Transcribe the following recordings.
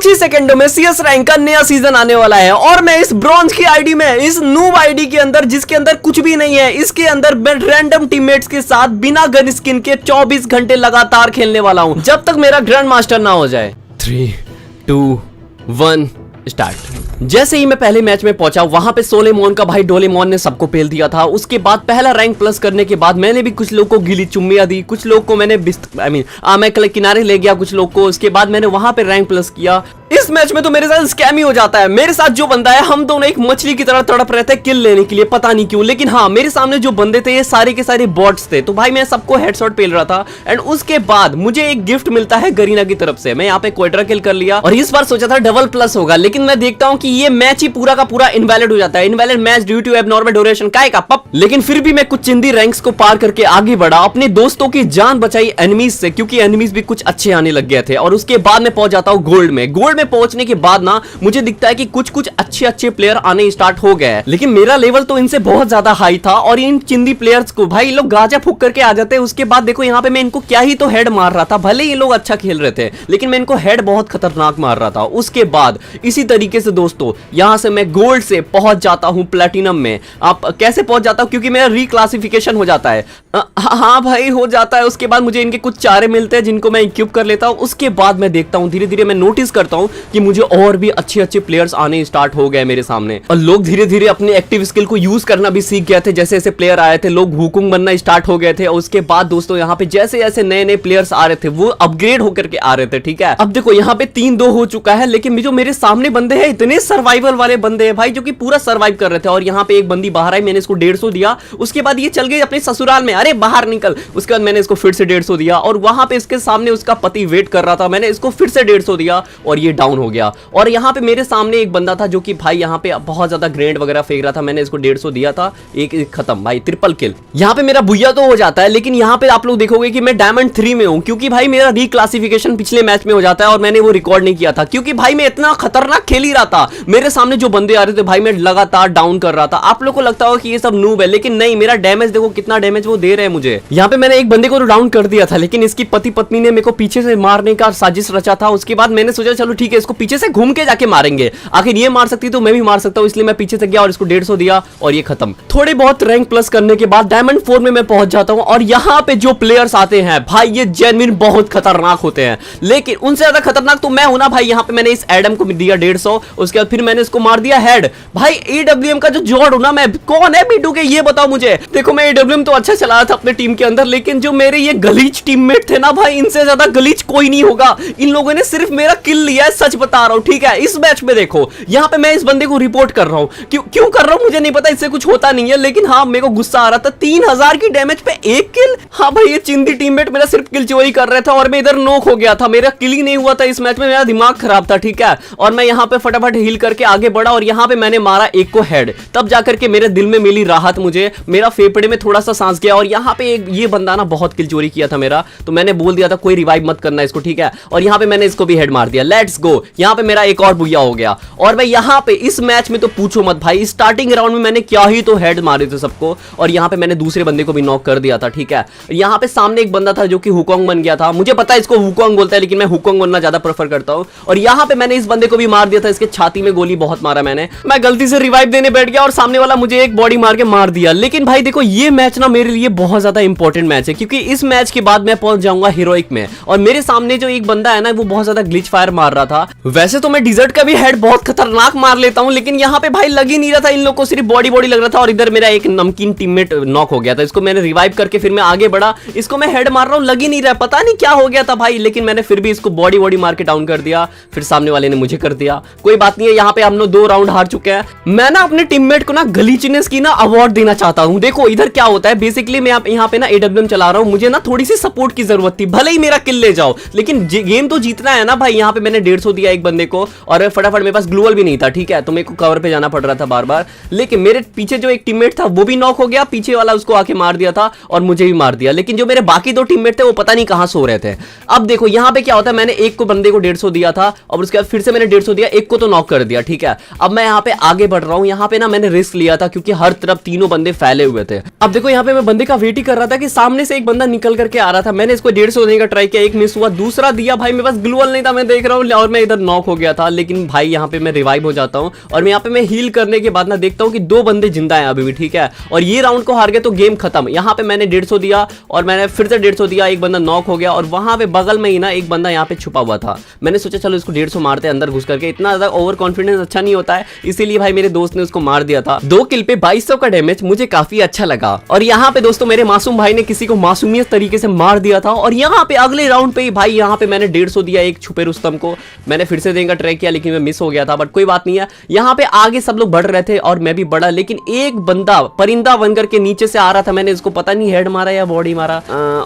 कुछ ही सेकंडों में सीएस रैंक का नया सीजन आने वाला है और मैं इस ब्रॉन्ज की आईडी में, इस नूब आईडी के अंदर जिसके अंदर कुछ भी नहीं है, इसके अंदर मैं रैंडम टीममेट्स के साथ बिना गन स्किन के 24 घंटे लगातार खेलने वाला हूं जब तक मेरा ग्रैंड मास्टर ना हो जाए। 3, 2, 1 स्टार्ट। जैसे ही मैं पहले मैच में पहुंचा वहां पे सोलेमोन का भाई डोलेमोन ने सबको पेल दिया था। उसके बाद पहला रैंक प्लस करने के बाद मैंने भी कुछ लोग को गिली चुम्मियां दी, कुछ लोग को मैंने मैं किनारे ले गया कुछ लोग को। उसके बाद मैंने वहां पे रैंक प्लस किया। इस मैच में तो मेरे साथ स्कैम ही हो जाता है। मेरे साथ जो बंदा है, हम दोनों एक मछली की तरह तड़प रहे थे किल लेने के लिए, पता नहीं क्यों। लेकिन हाँ, मेरे सामने जो बंदे थे ये सारे के सारे बॉट्स थे। तो भाई मैं सबको हेडशॉट पेल रहा था एंड उसके बाद मुझे एक गिफ्ट मिलता है गरीना की तरफ से। मैं यहाँ पे क्वाड्रा किल कर लिया और इस बार सोचा था डबल प्लस होगा, लेकिन मैं देखता हूँ कि ये मैच ही पूरा का पूरा इनवैलिड हो जाता है। Invalid match due to abnormal duration काय का पप। लेकिन फिर भी मैं कुछ चिंदी रैंक्स को पार करके आगे बढ़ा, अपने दोस्तों की जान बचाई एनिमीज से, क्योंकि एनिमीज भी कुछ अच्छे आने लग गए थे। और उसके बाद मैं पहुंच जाता हूँ गोल्ड में। गोल्ड में पहुंचने के बाद ना मुझे दिखता है कि कुछ कुछ अच्छे प्लेयर आने स्टार्ट हो गए हैं, लेकिन मेरा लेवल तो इनसे बहुत ज्यादा हाई था। और इन चिंदी प्लेयर्स को भाई लोग गाजा फूक करके आ जाते हैं। उसके बाद देखो यहाँ पे मैं इनको क्या ही तो हेड मार रहा था, भले ये लोग अच्छा खेल रहे थे लेकिन मैं इनको हेड बहुत खतरनाक मार रहा था। उसके बाद इसी तरीके से दोस्तों यहां से मैं गोल्ड से पहुंच जाता हूं प्लैटिनम में। आप कैसे पहुंच जाता हूं? क्योंकि मेरा रिक्लासिफिकेशन हो जाता है। हाँ भाई हो जाता है। उसके बाद मुझे इनके कुछ चारे मिलते हैं जिनको मैं इक्विप कर लेता हूं। उसके बाद मैं देखता हूं धीरे धीरे मैं नोटिस करता हूं कि मुझे और भी अच्छे प्लेयर्स आने स्टार्ट हो गए मेरे सामने, और लोग धीरे धीरे अपने एक्टिव स्किल को यूज करना भी सीख गए थे। जैसे जैसे प्लेयर आए थे लोग हुकुम बनना स्टार्ट हो गए थे। और उसके बाद दोस्तों यहाँ पे जैसे जैसे नए नए प्लेयर्स आ रहे थे वो अपग्रेड होकर के आ रहे थे। ठीक है, अब देखो यहाँ पे 3-2 हो चुका है, लेकिन जो मेरे सामने बंदे हैं इतने सर्वाइवल वाले बंदे हैं भाई जो कि पूरा सर्वाइव कर रहे थे। और यहाँ पे एक बंदी बाहर आई, मैंने इसको 150 दिया। उसके बाद ये चल गई अपने ससुराल में, अरे बाहर निकल। उसके बाद मैंने इसको फिर से 150 दिया और वहां पे इसके सामने उसका पति वेट कर रहा था, मैंने इसको फिर से 150 दिया और ये डाउन हो गया। और यहाँ पे मेरे सामने एक बंदा था जो कि भाई यहाँ पे बहुत ज्यादा ग्रेनेड वगैरह फेंक रहा था, मैंने इसको 150 दिया था, एक खत्म भाई, ट्रिपल किल। यहाँ पे मेरा भुइया तो हो जाता है, लेकिन यहाँ पे आप लोग देखोगे कि मैं डायमंड 3 में हूँ, क्योंकि भाई मेरा रिक्लासिफिकेशन पिछले मैच में हो जाता है और मैंने वो रिकॉर्ड नहीं किया था, क्योंकि भाई मैं इतना खतरनाक खेल ही रहा था। मेरे सामने जो बंदे आ रहे थे भाई मैं लगातार डाउन कर रहा था। आप लोग को लगता होगा कि ये सब नूब है, लेकिन नहीं, मेरा डैमेज देखो कितना डैमेज वो दे रहे हैं मुझे। यहाँ पे मैंने एक बंदे को डाउन कर दिया था, लेकिन इसकी पति पत्नी ने मेरे को पीछे से मारने का साजिश रचा था। उसके बाद मैंने सोचा चलो ठीक है, इसको पीछे से घूम के जाके मारेंगे, आखिर ये मार सकती तो मैं भी मार सकता हूँ। इसलिए मैं पीछे से गया और इसको 150 दिया और ये खत्म। थोड़े बहुत रैंक प्लस करने के बाद डायमंड 4 में मैं पहुंच जाता हूं। और यहाँ पे जो प्लेयर्स आते हैं भाई ये जेन्युइन बहुत खतरनाक होते हैं, लेकिन उनसे ज्यादा खतरनाक तो मैं हूं ना भाई। यहाँ पे मैंने इस एडम को दिया 150, उसके बाद फिर मैंने इसको मार दिया हेड। भाई AWM का जो जॉर्ड हूं ना मैं, कौन है बीटू के ये बताओ मुझे। देखो मैं AWM तो अच्छा चला रहा था अपने टीम के अंदर, लेकिन जो मेरे ये गलीच टीममेट थे ना भाई, इनसे ज्यादा गलीच कोई नहीं होगा। इन लोगों ने सिर्फ मेरा किल लिया है, सच बता रहा हूं। ठीक है, इस मैच में देखो यहाँ पे मैं इस बंदे को रिपोर्ट कर रहा हूं, क्यों कर रहा हूं मुझे नहीं पता, इससे कुछ होता नहीं है, लेकिन हाँ मेरे को गुस्सा आ रहा था। 3000 की डैमेज पे 1 किल। हाँ भाई ये चिंदी टीममेट मेरा सिर्फ किल चोरी कर रहा था और मैं इधर नॉक हो गया था, मेरा किल ही नहीं हुआ था इस मैच में, मेरा दिमाग खराब था। ठीक है, और मैं यहाँ पे फटाफट हील करके आगे बढ़ा और यहाँ पे मैंने मारा एक को हेड, तब जाकर के मेरे दिल में मिली राहत, मुझे मेरा फेफड़े में थोड़ा सा सांस गया। और यहाँ पे ये बंदा ना बहुत किल चोरी किया था मेरा, तो मैंने बोल दिया था कोई रिवाइव मत करना इसको। ठीक है, और यहाँ पे मैंने इसको भी हेड मार दिया। लेट्स गो, यहाँ पे मेरा एक और बुया हो गया। और भाई यहाँ पे इस मैच में तो पूछो मत भाई, स्टार्टिंग राउंड में मैंने क्या ही तो हेड मारे थे सबको, और यहाँ पे मैंने दूसरे बंदे को भी नॉक कर दिया था। ठीक है, यहाँ पे सामने एक बंदा था जो कि हुकोंग बन गया था, मुझे पता है इसको हुकोंग बोलता है, लेकिन मैं हुकोंग बनना ज्यादा प्रेफर करता हूँ। और यहाँ पे मैंने इस बंदे को भी मार दिया था, इसके छाती में गोली बहुत मारा मैंने, मैं गलती से रिवाइव देने बैठ गया और सामने वाला मुझे एक बॉडी मार के मार दिया। लेकिन भाई देखो ये मैच ना मेरे लिए बहुत ज्यादा इंपॉर्टेंट मैच है, क्योंकि इस मैच के बाद मैं पहुंच जाऊंगा हीरोइक में, और मेरे सामने जो एक बंदा है ना वो बहुत ज्यादा ग्लिच फायर मार रहा था। वैसे तो मैं डिजर्ट का भी हेड बहुत खतरनाक मार लेता हूं, लेकिन यहाँ पे भाई लग ही नहीं रहा था, इन लोग को सिर्फ बॉडी लग रहा था। और इधर मेरा एक नमकीन टीममेट नॉक हो गया था, इसको मैंने रिवाइव करके फिर मैं आगे बढ़ा, इसको मैं हेड मार रहा हूं, लग ही नहीं रहा, पता नहीं क्या हो गया था भाई, लेकिन मैंने फिर भी इसको बॉडी मार के डाउन कर दिया। फिर सामने वाले ने मुझे कर दिया, कोई बात नहीं है, यहाँ पे हम लोग 2 राउंड हार चुके हैं। मैं ना अपने टीममेट को ना गलीचनेस की ना अवार्ड देना चाहता हूँ। देखो इधर क्या होता है, बेसिकली मैं यहाँ पे ना AWM चला रहा हूँ, मुझे ना थोड़ी सी सपोर्ट की जरूरत थी, भले ही मेरा किल ले जाओ, लेकिन गेम तो जीतना है ना भाई। यहाँ पे मैंने 150 दिया एक बंदे को, और फटाफट मेरे पास ग्लूवल भी नहीं था। ठीक है, तो मेरे को कवर पे जाना पड़ रहा था बार बार, लेकिन मेरे पीछे जो एक टीममेट था वो भी नॉक हो गया, पीछे वाला उसको आके मार दिया था और मुझे भी मार दिया। लेकिन जो मेरे बाकी 2 टीममेट थे वो पता नहीं कहां सो रहे थे। अब देखो यहाँ पे क्या होता है, मैंने एक को बंदे को 150 दिया था और उसके बाद फिर से मैंने 150 दिया, एक को तो नॉक कर दिया। ठीक है, अब मैं यहाँ पे आगे बढ़ रहा हूँ। यहाँ पे ना मैंने रिस्क लिया था, क्योंकि हर तरफ 3 बंदे फैले हुए थे। अब देखो यहाँ पे मैं बंदे का वेट ही कर रहा था कि सामने से एक बंदा निकल करके आ रहा था, मैंने इसको 150 देने का ट्राई किया, एक मिस हुआ, दूसरा दिया, भाई मेरे पास ग्लूवल नहीं था, मैं देख रहा हूँ, और मैं इधर नॉक हो गया था, लेकिन भाई यहाँ पे मैं रिवाइव हो जाता हूँ और यहाँ पे मैं हील करने के बाद ना देखता हूँ कि 2 बंदे जिंदा हैं अभी भी, ठीक है। और ये राउंड को हार गए तो गेम खत्म। यहाँ पे मैंने 150 दिया और मैंने फिर से 150 दिया, एक बंदा नॉक हो गया और वहां पे बगल में ही ना एक बंदा यहाँ पे छुपा हुआ था। मैंने सोचा चलो इसको 150 मारते हैं अंदर घुस करके, इतना ज्यादा ओवर कॉन्फिडेंस अच्छा नहीं होता है, इसीलिए भाई मेरे दोस्त ने उसको मार दिया था। 2 किल पे 2200 का डैमेज मुझे काफी अच्छा लगा। और यहाँ पे दोस्तों मेरे मासूम भाई ने किसी को मासूमियत तरीके से मार दिया था। और यहाँ पे अगले राउंड पे ही भाई यहाँ पे मैंने 150 दिया एक छुपे रुस्तम को। मैंने फिर से देने का ट्राई किया लेकिन मैं मिस हो गया था, बट कोई बात नहीं है। यहाँ पे आगे सब लोग बढ़ रहे थे और मैं भी बढ़ा, लेकिन एक बंदा परिंदा बनकर के नीचे से आ रहा था। मैंने इसको पता नहीं हेड मारा या बॉडी मारा,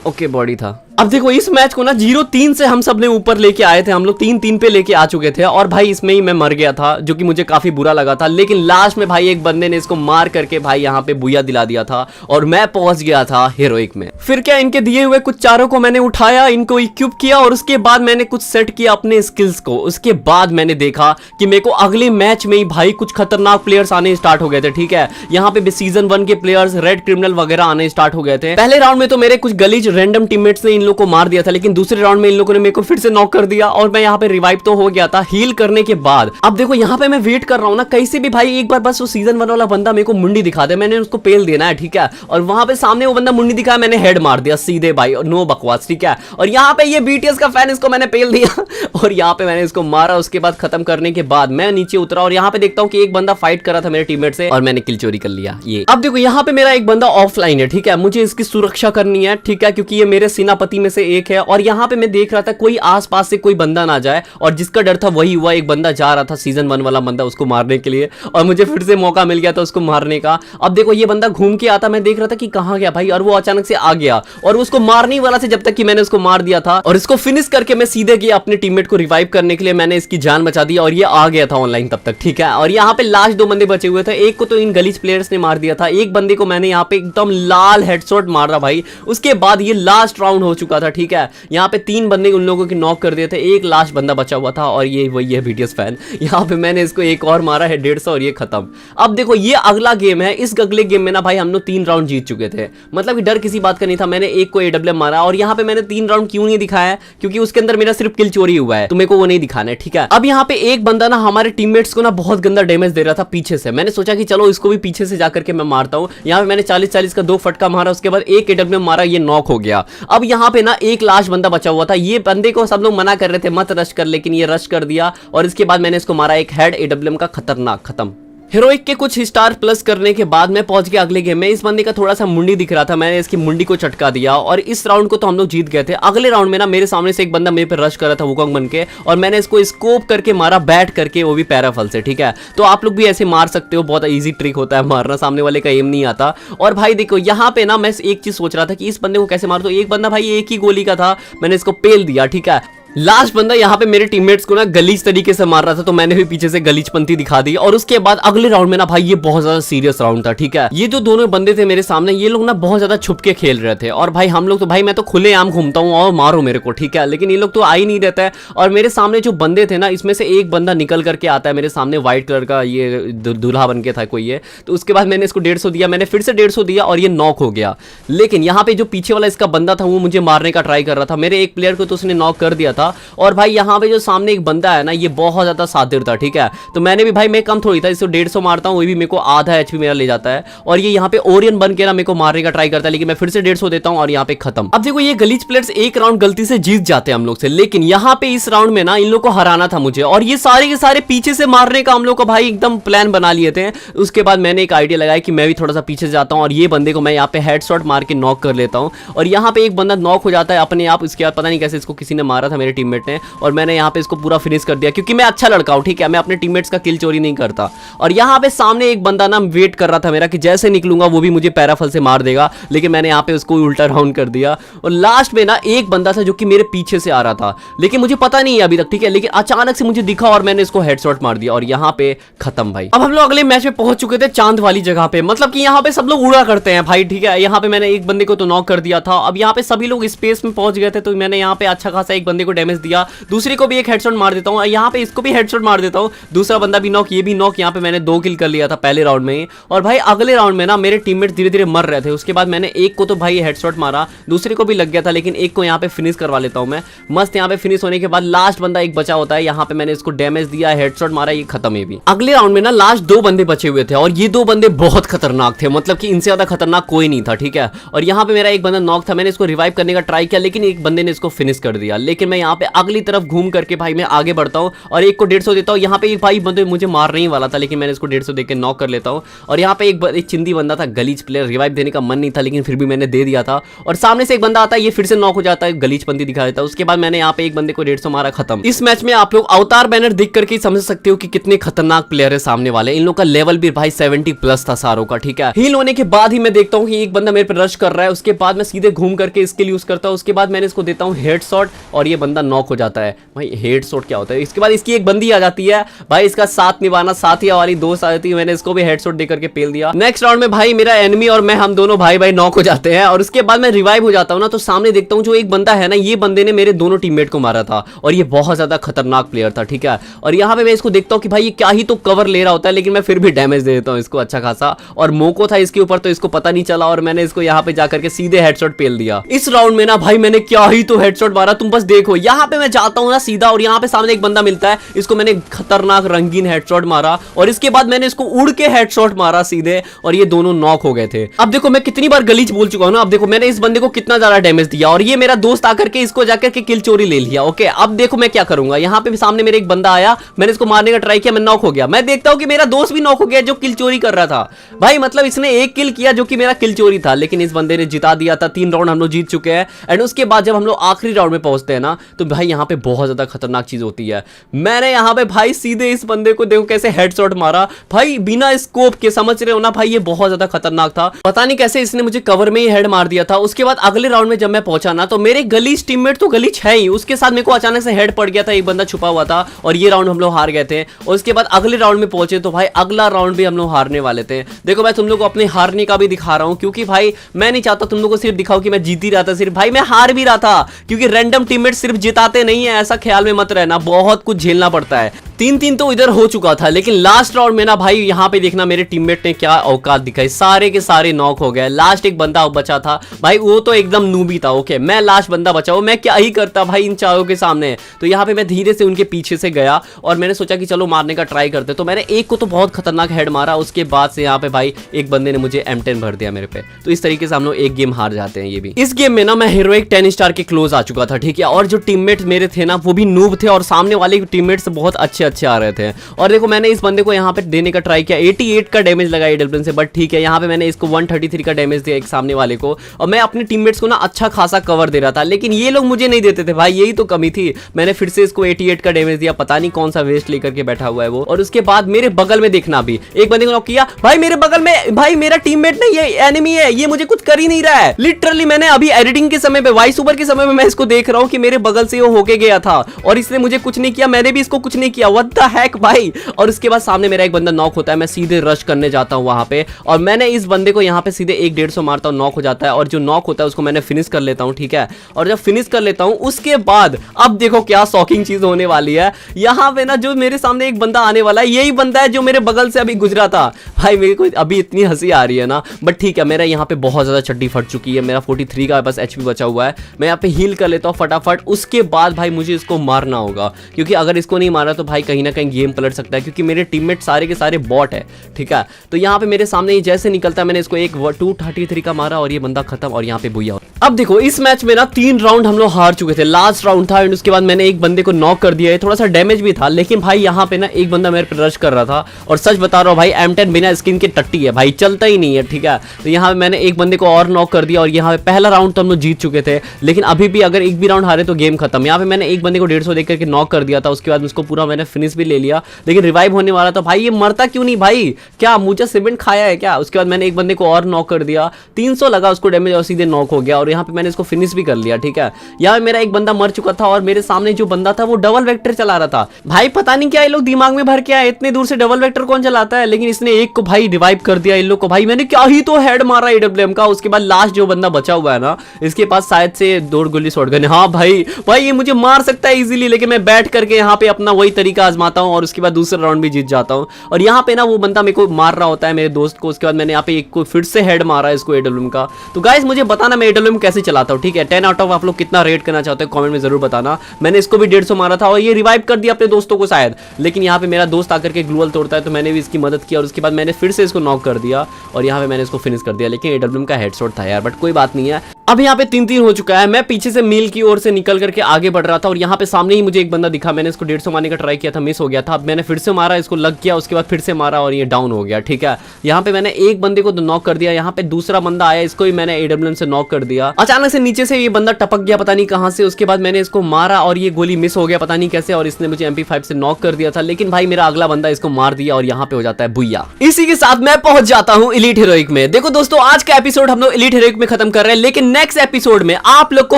ओके बॉडी था। अब देखो इस मैच को ना 0-3 से हम सब ने ऊपर लेके आए थे, हम लोग 3-3 पे लेके आ चुके थे और भाई इसमें ही मैं मर गया था, जो कि मुझे काफी बुरा लगा था। लेकिन लास्ट में भाई एक बंदे ने इसको मार करके भाई यहाँ पे बुया दिला दिया था और मैं पहुंच गया था हीरोइक में। फिर क्या इनके दिए हुए कुछ चारों को मैंने उठाया, इनको इक्विप किया और उसके बाद मैंने कुछ सेट किया अपने स्किल्स को। उसके बाद मैंने देखा कि मेरे को अगले मैच में ही भाई कुछ खतरनाक प्लेयर्स आने स्टार्ट हो गए थे, ठीक है। यहाँ पे सीजन 1 के प्लेयर्स रेड क्रिमिनल वगैरह आने स्टार्ट हो गए थे। पहले राउंड में तो मेरे कुछ गलीज रैंडम टीममेट्स ने इन लोगों को मार दिया था, लेकिन दूसरे राउंड में इन लोगों ने मेरे को फिर से नॉक कर दिया और मैं यहाँ पे रिवाइव तो हो गया था हील करने के बाद। अब देखो यहाँ पे मैं वेट कर रहा हूँ ना कैसे भी भाई एक बार बस वो सीजन 1 वाला बंदा मेरे को मुंडी दिखा दे, मैंने उसको पेल देना है, ठीक है। और वहां पे सामने वो बंदा मुंडी दिखाया, मैंने हेड मार दिया सीधे भाई, और नो बकवास, ठीक है। और यहाँ पे ये बीटीएस का फैन, इसको मैंने पेल दिया और यहाँ पे मैंने इसको मारा। उसके बाद खत्म करने के बाद मैं नीचे उतरा और यहाँ पे देखता हूँ कि एक बंदा फाइट कर रहा था मेरे टीममेट से और मैंने किल चोरी कर लिया। ये अब देखो यहाँ पे मेरा एक बंदा ऑफलाइन है, ठीक है, मुझे इसकी सुरक्षा करनी है, ठीक है, क्योंकि ये मेरे सेनापति में से एक है। और यहाँ पे मैं देख रहा था कोई आसपास से कोई बंदा ना जाए, और जिसका डर था वही हुआ। एक बंदा जा रहा था सीजन 1 वाला बंदा, उसको मारने के लिए, और मुझे फिर से मौका मिल गया था उसको मारने का। अब देखो ये बंदा घूम के आता, मैं देख रहा था कि कहां गया भाई, और वो अचानक से आ गया और उसको मारने वाला से जब तक कि मैंने उसको मार दिया था और इसको फिनिश करके मैं सीधे गया अपने टीममेट को रिवाइव करने के लिए। मैंने इसकी जान बचा दी और ये आ गया था ऑनलाइन तब तक, ठीक है। और यहाँ पे लास्ट 2 बंदे बचे हुए थे, एक को तो इन गलीज प्लेयर्स ने मार दिया था, एक बंदे को मैंने यहाँ पे एकदम लाल हेडशॉट मारा भाई। उसके बाद ये लास्ट राउंड हो चुका था, ठीक है। यहाँ पे 3 बंदे उन लोगों की नॉक कर दिए थे, एक लास्ट बंदा बचा हुआ था और ये वही है बीटीएस फैन। यहाँ पे मैंने इसको एक और मारा है 150 और ये खत्म। अब देखो ये अगला गेम है, इस अगले गेम में ना भाई हम लोग 3 राउंड जीत चुके थे, मतलब कि डर किसी बात का नहीं था। मैंने एक को एडब्ल्यूएम मारा और यहाँ पे मैंने 3 राउंड क्यों नहीं दिखाया है, क्योंकि उसके अंदर मेरा सिर्फ किल चोरी हुआ है, तो मेरे को वो नहीं दिखाना है, ठीक है। अब यहाँ पे एक बंदा ना हमारे टीममेट्स को ना बहुत गंदा डैमेज दे रहा था पीछे से। मैंने सोचा कि चलो इसको भी पीछे से जाकर के मैं मारता हूँ। यहाँ पे मैंने 40-40 का 2 फटका मारा, उसके बाद एक एडब्ल्यूएम मारा, ये नॉक हो गया। अब यहाँ पे ना एक लास्ट बंदा बचा हुआ था, ये बंदे को सब लोग मना कर रहे थे मत रश कर, लेकिन ये रश कर दिया और इसके बाद मैंने इसको मारा एक हेड एडब्ल्यूएम का, खतरनाक, खत्म। हीरोइक के कुछ स्टार प्लस करने के बाद मैं पहुंच गया अगले गेम में। इस बंदे का थोड़ा सा मुंडी दिख रहा था, मैंने इसकी मुंडी को चटका दिया और इस राउंड को तो हम लोग जीत गए थे। अगले राउंड में ना मेरे सामने से एक बंदा मेरे पे रश कर रहा था वुकोंग बन के, और मैंने इसको स्कोप करके मारा बैट करके, वो भी पैराफल से, ठीक है। तो आप लोग भी ऐसे मार सकते हो, बहुत ईजी ट्रिक होता है मारना, सामने वाले का एम नहीं आता। और भाई देखो यहाँ पे ना मैं एक चीज सोच रहा था कि इस बंदे को कैसे मार, तो एक बंदा भाई एक ही गोली का था, मैंने इसको पेल दिया, ठीक है। लास्ट बंदा यहाँ पे मेरे टीममेट्स को ना गलीज तरीके से मार रहा था, तो मैंने भी पीछे से गलीजपंती दिखा दी। और उसके बाद अगले राउंड में ना भाई ये बहुत ज्यादा सीरियस राउंड था, ठीक है। ये जो दोनों बंदे थे मेरे सामने, ये लोग ना बहुत ज्यादा छुप के खेल रहे थे, और भाई हम लोग तो भाई मैं तो खुले आम घूमता हूँ और मारो मेरे को, ठीक है, लेकिन ये लोग तो आ ही नहीं रहता है। और मेरे सामने जो बंदे थे ना, इसमें से एक बंदा निकल करके आता है मेरे सामने, व्हाइट कलर का, ये दूल्हा बन के था कोई ये। तो उसके बाद मैंने इसको 150 दिया, मैंने फिर से 150 दिया और ये नॉक हो गया। लेकिन यहाँ पे जो पीछे वाला इसका बंदा था वो मुझे मारने का ट्राई कर रहा था, मेरे एक प्लेयर को तो उसने नॉक कर दिया था। और भाई यहाँ पे जो सामने एक बंदा है ना, ये बहुत ज्यादा सातिर था, ठीक है। तो मैंने भी भाई मैं कम थोड़ी था, इसको 150 मारता हूँ, वो भी मेरे को आधा एचपी मेरा ले जाता है। और ये यहाँ पे ओरियन बन के ना मेरे को मारने का ट्राई करता है, लेकिन मैं फिर से 150 देता हूँ और यहाँ पे खत्म। अब देखो ये गलीज प्लेयर्स एक राउंड गलती से जीत जाते हैं हम लोग से, लेकिन यहाँ पे इस राउंड में ना इन लोग को हराना था मुझे, और ये सारे के सारे पीछे से मारने का हम लोग को भाई एकदम प्लान बना लिए थे। उसके बाद मैंने एक आइडिया लगाया कि मैं भी थोड़ा सा पीछे जाता हूँ और ये बंदे को मैं यहाँ पे हेडशॉट मार के नॉक कर लेता हूँ। और यहाँ पे एक बंदा नॉक हो जाता है अपने आप, इसके बाद पता नहीं कैसे इसको किसी ने मारा था मेरे टीममेट ने, और मैंने यहाँ पे इसको पूरा फिनिश कर दिया, क्योंकि मैं अच्छा लड़का हूं, ठीक है, मैं अपने टीममेट्स का किल चोरी नहीं करता। और यहाँ पे सामने एक बंदा ना वेट कर रहा था मेरा कि जैसे निकलूंगा वो भी मुझे पैराफल से मार देगा, लेकिन मैंने यहाँ पे उसको उल्टा राउंड कर दिया। और लास्ट में ना एक बंदा था जो कि मेरे पीछे से आ रहा था, लेकिन मुझे पता नहीं है अभी तक, ठीक है, लेकिन अचानक से मुझे दिखा और मैंने इसको हेडशॉट मार दिया और यहाँ पे खत्म भाई। अब हम लोग अगले मैच में पहुंच चुके थे चांद वाली जगह पे, मतलब कि यहाँ पे सब लोग उड़ा करते हैं भाई, ठीक है। यहाँ पे मैंने एक बंदे को तो नॉक कर दिया था, अब यहाँ पे सभी लोग स्पेस में पहुंच गए थे, तो मैंने यहाँ पे अच्छा खासा एक बंदे को डैमेज दिया, दूसरे को भी एक हेडशॉट मार देता हूँ, यहाँ पे इसको भी हेडशॉट मार देता हूँ, दूसरा बंदा भी नॉक, ये भी नॉक। यहाँ पे मैंने 2 किल कर लिया था पहले राउंड में ही। और भाई अगले राउंड में ना मेरे टीममेट धीरे धीरे मर रहे थे, उसके बाद मैंने एक को तो भाई हेडशॉट मारा, दूसरे को भी लग गया था, लेकिन एक को यहाँ पे फिनिश करवा लेता हूँ मैं मस्त। यहाँ पे फिनिश होने के बाद लास्ट बंदा एक बचा होता है, यहाँ पे मैंने इसको डैमेज दिया, हेडशॉट मारा, ये खत्म। ये भी अगले राउंड में ना लास्ट 2 बंदे बचे हुए थे और ये 2 बंदे बहुत खतरनाक थे, मतलब कि इनसे ज्यादा खतरनाक कोई नहीं था, ठीक है। और यहाँ पे मेरा एक बंदा नॉक था, मैंने इसको रिवाइव करने का ट्राई किया, लेकिन एक बंदे ने इसको फिनिश कर दिया। लेकिन मैं यहाँ पे अगली तरफ घूम करके भाई मैं आगे बढ़ता हूँ और एक को 150 देता हूँ। यहाँ पे एक भाई बंदे मुझे मार नहीं वाला था, लेकिन मैंने इसको 150 देके नॉक कर लेता हूँ। और यहाँ पे एक चिंदी बंदा था, गलीच प्लेयर, रिवाइव देने का मन नहीं था, लेकिन फिर भी मैंने दे दिया था। और सामने से एक बंदा आता है, ये फिर से नॉक हो जाता है, गलीच बंदी दिखा देता है। उसके बाद मैंने यहाँ पे एक बंदे को 150 मारा, खत्म। इस मैच में आप लोग अवतार बैनर देख करके समझ सकते हो कि कितने खतरनाक प्लेयर है सामने वाले। इन लोग का लेवल भी भाई 70 प्लस था सारों का, ठीक है। हील होने के बाद ही मैं देखता हूँ कि एक बंदा मेरे पे रश कर रहा है, उसके बाद मैं सीधे घूम करके स्किल यूज करता हूँ, उसके बाद मैंने इसको देता हूँ हेडशॉट और ये बंदा नॉक हो जाता है। भाई हेडशॉट क्या होता है? इसके बाद इसकी एक बंदी आ जाती है, भाई इसका साथ निभाना, साथिया वाली दोस्त आ जाती है, मैंने इसको भी हेडशॉट दे करके पेल दिया। नेक्स्ट राउंड में भाई मेरा एनिमी और मैं, हम दोनों भाई भाई नॉक हो जाते हैं। और उसके बाद मैं रिवाइव हो जाता हूँ ना, तो सामने देखता हूँ जो एक बंदा है ना, ये बंदे ने मेरे दोनों टीममेट को मारा था और ये बहुत ज्यादा खतरनाक प्लेयर था, ठीक है। और यहाँ पे मैं इसको देखता हूँ कि भाई ये क्या ही तो कवर ले रहा होता है, लेकिन मैं फिर भी डैमेज दे देता हूँ इसको अच्छा खासा। और मोको था इसके ऊपर, तो इसको पता नहीं चला और मैंने इसको यहाँ पे जाकर के सीधे हेडशॉट पेल दिया। इस राउंड में ना भाई मैंने क्या ही तो हेडशॉट मारा, तुम बस देखो। यहाँ पे मैं जाता हूँ ना सीधा, और यहाँ पे सामने एक बंदा मिलता है, इसको मैंने खतरनाक रंगीन हेडशॉट मारा और इसके बाद मैंने इसको उड़ के हेडशॉट मारा सीधे, और ये दोनों नॉक हो गए थे। अब देखो मैं कितनी बार गलीच बोल चुका हूँ ना। अब देखो मैंने इस बंदे को कितना ज्यादा डैमेज दिया और ये मेरा दोस्त आकर के इसको जाकर के किल चोरी ले लिया। ओके, अब देखो मैं क्या करूंगा। यहाँ पे सामने मेरे एक बंदा आया, मैंने इसको मारने का ट्राई किया, मैं नॉक हो गया। मैं देखता हूँ कि मेरा दोस्त भी नॉक हो गया जो किल चोरी कर रहा था। भाई मतलब इसने एक किल किया जो कि मेरा किल चोरी था, लेकिन इस बंदे ने जिता दिया था। 3 राउंड हम लोग जीत चुके हैं। एंड उसके बाद जब हम लोग आखिरी राउंड में पहुंचते हैं ना, तो भाई यहाँ पे बहुत ज्यादा खतरनाक चीज होती है। मैंने यहाँ पे भाई सीधे इस बंदे को देखो कैसे हेडशॉट मारा, भाई बिना स्कोप के, समझ रहे हो ना भाई, ये बहुत ज्यादा खतरनाक था। पता नहीं कैसे इसने मुझे कवर में ही हेड मार दिया था। उसके बाद अगले राउंड में जब मैं पहुंचा ना, तो मेरे गलीच टीममेट तो गलीच है ही, उसके साथ मेरे को अचानक से हेड पड़ गया था, एक बंदा छुपा हुआ था और ये राउंड हम लोग हार गए थे। और उसके बाद अगले राउंड में पहुंचे तो भाई अगला राउंड भी हम लोग हारने वाले थे। देखो मैं तुम लोग को अपने हारने का भी दिखा रहा हूं, क्योंकि भाई मैं नहीं चाहता तुम लोग को सिर्फ दिखाओ कि मैं जीत ही रहा था, सिर्फ भाई मैं हार भी रहा था, क्योंकि रैंडम टीममेट सिर्फ जिताते नहीं है, ऐसा ख्याल में मत रहना, बहुत कुछ झेलना पड़ता है। 3-3 तो इधर हो चुका था, लेकिन लास्ट राउंड में ना भाई यहाँ पे देखना मेरे टीममेट ने क्या औकात दिखाई, सारे के सारे नॉक हो गए। लास्ट एक बंदा बचा था भाई, वो तो एकदम नूबी था। ओके, मैं लास्ट बंदा बचा हूं, मैं क्या ही करता भाई इन चारों के सामने। तो यहाँ पे मैं धीरे से उनके पीछे से गया और मैंने सोचा कि चलो मारने का ट्राई करते। तो मैंने एक को तो बहुत खतरनाक हेड मारा, उसके बाद से यहाँ पे भाई एक बंदे ने मुझे M10 भर दिया मेरे पे। तो इस तरीके से हम लोग एक गेम हार जाते हैं। ये भी इस गेम में ना मैं हीरोइक 10 स्टार के क्लोज आ चुका था, ठीक है। और जो टीममेट मेरे थे ना, वो भी नूब थे और सामने वाले टीममेट से बहुत अच्छे आ रहे थे। और देखो मैंने इस बंदे को यहाँ पे देने का ट्राई किया, 88 का डैमेज लगा एडब्ल्यूएम से, बट ठीक है। यहाँ पे मैंने इसको 133 का डैमेज दिया एक सामने वाले को, और मैं अपने टीममेट्स को ना अच्छा खासा कवर दे रहा था, लेकिन ये लोग मुझे नहीं देते थे भाई, यही तो कमी थी। मैंने फिर से इसको 88 का डैमेज दिया, पता नहीं कौन सा वेस्ट लेकर के बैठा हुआ है वो। और उसके बाद मेरे बगल में देखना, भी एक बंदे को नॉक किया भाई मेरे बगल में, भाई मेरा टीममेट नहीं, ये एनिमी है, ये मुझे कुछ कर ही नहीं रहा है। लिटरली मैंने अभी एडिटिंग के समय पे, वॉइस ओवर के समय में मैं इसको देख रहा हूँ कि मेरे बगल से वो होके गया था और इसने मुझे कुछ नहीं किया, मैंने भी इसको कुछ नहीं किया। व्हाट द हेक भाई। और उसके बाद सामने मेरा एक बंदा नॉक होता है, मैं सीधे रश करने जाता हूँ वहां पे, और मैंने इस बंदे को यहाँ पे सीधे 150 मारता हूँ, नॉक हो जाता है। और जो नॉक होता है उसको मैंने फिनिश कर लेता हूँ, ठीक है। और जब फिनिश कर लेता हूँ उसके बाद अब देखो क्या शॉकिंग चीज होने वाली है। यहाँ पे ना जो मेरे सामने एक बंदा आने वाला है, यही बंदा है जो मेरे बगल से अभी गुजरा था। भाई मेरे को अभी इतनी हंसी आ रही है ना, बट ठीक है, मेरा यहाँ पे बहुत ज्यादा चड्डी फट चुकी है, मेरा 43 का बस HP बचा हुआ है। मैं यहाँ पे हील कर लेता हूँ फटाफट। उसके बाद भाई मुझे इसको मारना होगा, क्योंकि अगर इसको नहीं मारा तो भाई कहीं ना कहीं गेम पलट सकता है, क्योंकि मेरे टीममेट सारे के सारे बॉट है, ठीक है। तो यहाँ पे मेरे सामने जैसे निकलता है, मैंने इसको एक 233 का मारा और ये बंदा खत्म, और यहाँ पे बुया। अब देखो इस मैच में ना 3 राउंड हम लोग हार चुके थे, लास्ट राउंड था। एंड उसके बाद मैंने एक बंदे को नॉक कर दिया है, थोड़ा सा डैमेज भी था, लेकिन भाई यहाँ पे ना एक बंदा मेरे पे रश कर रहा था, और सच बता रहा हूँ भाई M10 बिना स्किन के टट्टी है भाई, चलता ही नहीं है, ठीक है। तो यहाँ पे मैंने एक बंदे को और नॉक कर दिया, और यहाँ पे पहला राउंड तो हम लोग जीत चुके थे, लेकिन अभी भी अगर एक भी राउंड हारे तो गेम खत्म। यहाँ पे मैंने एक बंदे को 150 देख करके नॉक कर दिया था, उसके बाद उसको पूरा मैंने फिनिश भी ले लिया, लेकिन रिवाइव होने वाला था। भाई ये मरता क्यों नहीं भाई, क्या मुझे सीमेंट खाया है क्या? उसके बाद मैंने एक बंदे को और नॉक कर दिया, 300 लगा उसको डैमेज और सीधे नॉक हो गया, और यहाँ पे मैंने इसको फिनिश भी कर लिया, ठीक है। यहाँ मेरा एक बंदा मर चुका था, और मेरे सामने जो बंदा था वो डबल वेक्टर चला रहा था। भाई पता नहीं क्या ये लोग दिमाग में भर के आए, इतने दूर से डबल वेक्टर कौन चलाता है, लेकिन इसने एक को भाई रिवाइव कर दिया इन लोग को। भाई मैंने क्या ही तो हेड मारा AWM का। उसके बाद लास्ट जो बंदा बचा हुआ है ना, इसके पास शायद से 2 गोली शॉटगन है। हाँ भाई भाई ये मुझे मार सकता है इजीली, लेकिन मैं बैठ करके यहाँ पे अपना वही तरीका आजमाता हूँ और उसके बाद दूसरा राउंड भी जीत जाता हूँ। और यहाँ पे ना वो बंदा मेरे को मार रहा होता है, मेरे दोस्त को। उसके बाद मैंने यहाँ पे एक को फिर से हेड मारा है इसको AWM का। तो गाइस मुझे बताना मैं AWM कैसे चलाता हूँ, ठीक है। 10 आउट ऑफ आप लोग कितना रेट करना चाहते हो कमेंट में जरूर बताना। मैंने इसको भी 150 मारा था और ये रिवाइव कर दिया अपने दोस्तों को शायद, लेकिन यहाँ पे मेरा दोस्त आकर के ग्लूअल तोड़ता है तो मैंने भी इसकी मदद की और उसके बाद मैंने फिर से इसको नॉक कर दिया और यहाँ पे मैंने इसको फिनिश कर दिया। लेकिन AWM का हेडशॉट था यार, बट कोई बात नहीं है। अब यहाँ पे 3-3 हो चुका है। मैं पीछे से मील की ओर से निकल करके आगे बढ़ रहा था और यहाँ पे सामने ही मुझे एक बंदा दिखा। मैंने इसको 150 मारने का ट्राई किया था, मिस हो गया था। अब मैंने फिर से मारा, इसको लग गया, उसके बाद फिर से मारा और ये डाउन हो गया, ठीक है। यहाँ पे मैंने एक बंदे को नॉक कर दिया। यहाँ पे दूसरा बंदा आया, इसको भी मैंने AWM से नॉक कर दिया। अचानक से नीचे से ये बंदा टपक गया पता नहीं कहां से। उसके बाद मैंने इसको मारा और ये गोली मिस हो गया पता नहीं कैसे, और इसने मुझे MP5 से नॉक कर दिया था। लेकिन भाई मेरा अगला बंदा इसको मार दिया और यहाँ पे हो जाता है बुया। इसी के साथ मैं पहुंच जाता हूँ एलीट हीरोइक में। देखो दोस्तों आज का एपिसोड हम लोग एलीट हीरोइक में खत्म कर रहे हैं, लेकिन नेक्स्ट एपिसोड में आप लोग को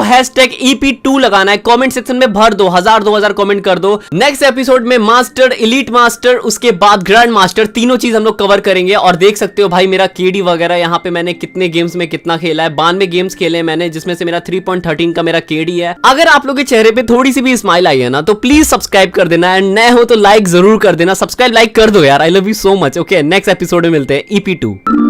#EP2 लगाना है। कमेंट सेक्शन में भर दो, 1000-2000 कमेंट कर दो। नेक्स्ट एपिसोड में मास्टर, एलीट मास्टर, उसके बाद ग्रैंड मास्टर, तीनों चीज हम लोग कवर करेंगे। और देख सकते हो भाई मेरा KD वगैरह, यहाँ पे मैंने कितने गेम्स में कितना खेला है। 92 गेम्स खेले मैंने, जिसमें से मेरा 3.13 का मेरा KD है। अगर आप लोग के चेहरे पे थोड़ी सी भी स्माइल आई है ना तो प्लीज सब्सक्राइब कर देना, एंड नए हो तो लाइक जरूर कर देना। सब्सक्राइब लाइक कर दो यार, I love you so much. Okay next episode में मिलते हैं EP2।